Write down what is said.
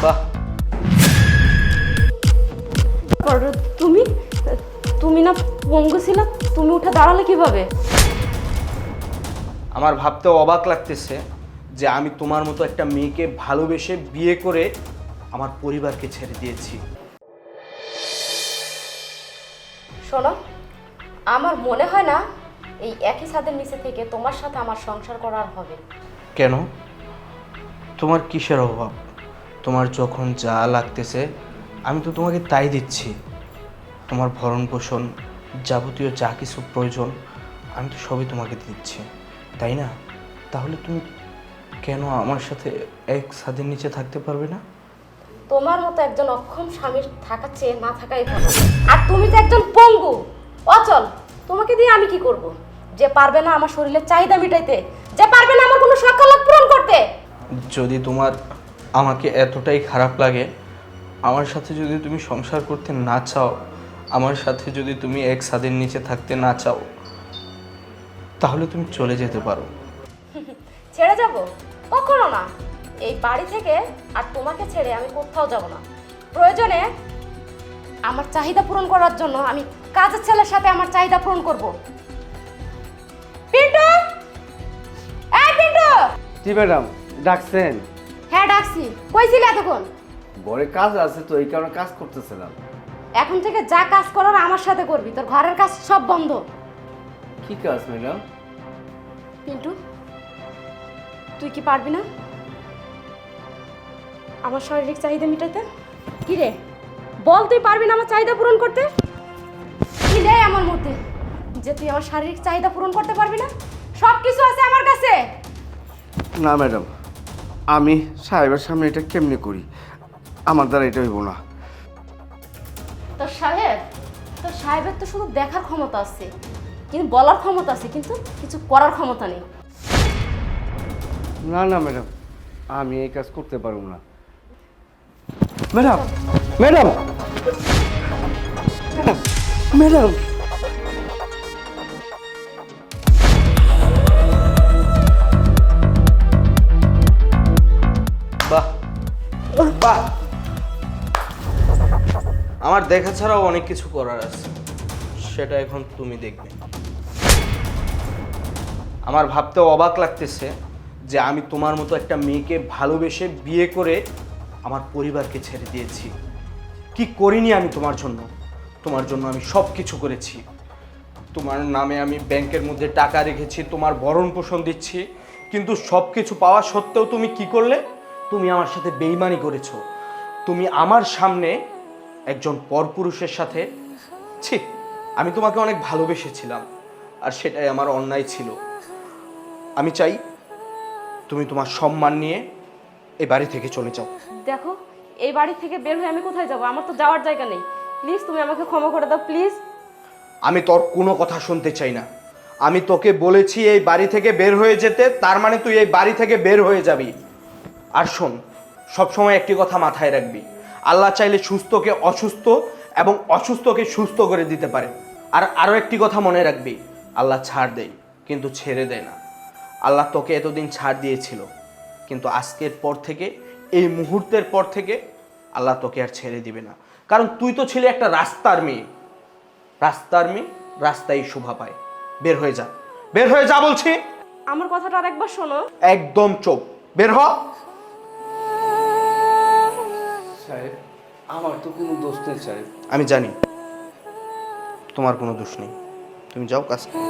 বাহ, তুমি তুমি না পঙ্গু ছিল, তুমি উঠে দাঁড়ালে কিভাবে? আমার ভাবতেও অবাক লাগতেছে যে আমি তোমার মতো একটা মেয়েকে ভালোবেসে বিয়ে করে আমার পরিবারকে ছেড়ে দিয়েছি। শোনো, আমার মনে হয় না এই একই ছাদের নিচে থেকে তোমার সাথে আমার সংসার করার হবে। কেন? তোমার কিসের অভাব? তোমার যখন যা লাগতেছে আমি তো তোমাকে তাই দিচ্ছি। তোমার ভরণ পোষণ, যাবতীয় যা কিছু প্রয়োজন আমি তো সবই তোমাকে দিচ্ছি, তাই না? তাহলে তুমি কেন আমার সাথে এক ছাদের নিচে থাকতে পারবে না? তোমার মতো একজন অক্ষম স্বামীর থাকার চেয়ে না থাকাই ভালো। আর তুমি তো একজন পঙ্গু, অচল। তোমাকে দিয়ে আমি কি করব? যে পারবে না আমার শরীরের চাহিদা মেটাইতে, যে পারবে না আমার কোনো সকালাত পূরণ করতে। যদি তোমার আমাকে এতটাই খারাপ লাগে, আমার সাথে যদি তুমি সংসার করতে না চাও, আমার সাথে যদি তুমি এক ছাদের নিচে থাকতে না চাও, তাহলে তুমি চলে যেতে পারো। ছেড়ে যাব? কখনো না। এই বাড়ি থেকে আর তোমাকে ছেড়ে আমি কোথাও যাব না। প্রয়োজনে আমার চাহিদা পূরণ করার জন্য আমি কাজের ছেলের সাথে আমার চাহিদা পূরণ করব। পিন্টু, এই পিন্টু। জি ম্যাডাম, ডাকছেন? হ্যাঁ ডাকছি। কইছিলি এতক্ষণ? ঘরে কাজ আছে তো, এই কারণে কাজ করতেছিলাম। এখন থেকে যা কাজ করার আমার সাথে করবি, তোর ঘরের কাজ সব বন্ধ। কি কাজ ম্যাডাম? পিন্টু, তুই কি পারবি না আমার শারীরিক চাহিদা মেটাতে? কি রে, বল তুই পারবি না আমার চাহিদা পূরণ করতে? কি রে আমার মধ্যে যে তুই আমার শারীরিক চাহিদা পূরণ করতে পারবি না? সব কিছু আছে আমার কাছে। না ম্যাডাম, আমি সাহেবের সামনে এটা কেমনে করি? আমার দ্বারা এটা হইব না। তোর সাহেবের তো শুধু দেখার ক্ষমতা আছে, কিন্তু বলার ক্ষমতা আছে, কিন্তু কিছু করার ক্ষমতা নেই। না না ম্যাডাম, আমি এই কাজ করতে পারবো না। Madam, madam, madam, madam. বাহ বাহ, আমার দেখা ছাড়াও অনেক কিছু করার আছে, সেটা এখন তুমি দেখবে। আমার ভাবতেও অবাক লাগতেছে যে আমি তোমার মতো একটা মেয়েকে ভালোবেসে বিয়ে করে আমার পরিবারকে ছেড়ে দিয়েছি। কি করিনি আমি তোমার জন্য? তোমার জন্য আমি সব কিছু করেছি। তোমার নামে আমি ব্যাংকের মধ্যে টাকা রেখেছি, তোমার ভরণ পোষণ দিচ্ছি, কিন্তু সব কিছু পাওয়া সত্ত্বেও তুমি কি করলে? তুমি আমার সাথে বেইমানি করেছো। তুমি আমার সামনে একজন পরপুরুষের সাথে, ছি, আমি তোমাকে অনেক ভালোবেসেছিলাম, আর সেটাই আমার অন্যায় ছিল। আমি চাই তুমি তোমার সম্মান নিয়ে এই বাড়ি থেকে চলে যাও। দেখো, এই বাড়ি থেকে বের হয়ে আমি কোথায় যাব? আমার তো যাওয়ার জায়গা নেই। প্লিজ তুমি আমাকে ক্ষমা করে দাও, প্লিজ। আমি তোর কোনো কথা শুনতে চাই না। আমি তোকে বলেছি এই বাড়ি থেকে বের হয়ে যেতে, তার মানে তুই এই বাড়ি থেকে বের হয়ে যাবি। আর শোন, সবসময় একটি কথা মাথায় রাখবি, আল্লাহ চাইলে সুস্থকে অসুস্থ এবং অসুস্থকে সুস্থ করে দিতে পারে। আর আরও একটি কথা মনে রাখবি, আল্লাহ ছাড় দেয় কিন্তু ছেড়ে দেয় না। আল্লাহ তোকে এতদিন ছাড় দিয়েছিল, কিন্তু আজকের পর থেকে, এই মুহূর্তের পর থেকে আল্লাহ তোকে আর ছেড়ে দিবে না। কারণ তুই তো ছিলি একটা রাস্তার মেয়ে। রাস্তার মেয়ে রাস্তায় শোভা পায়। বের হয়ে যা, বের হয়ে যা বলছি। আমার কথাটা আরেকবার শোনো। একদম চুপ, বের হ। সাহেব, আমার তো কোনো দোষ নেই সাহেব। আমি জানি তোমার কোনো দোষ নেই, তুমি যাও কাজ করো।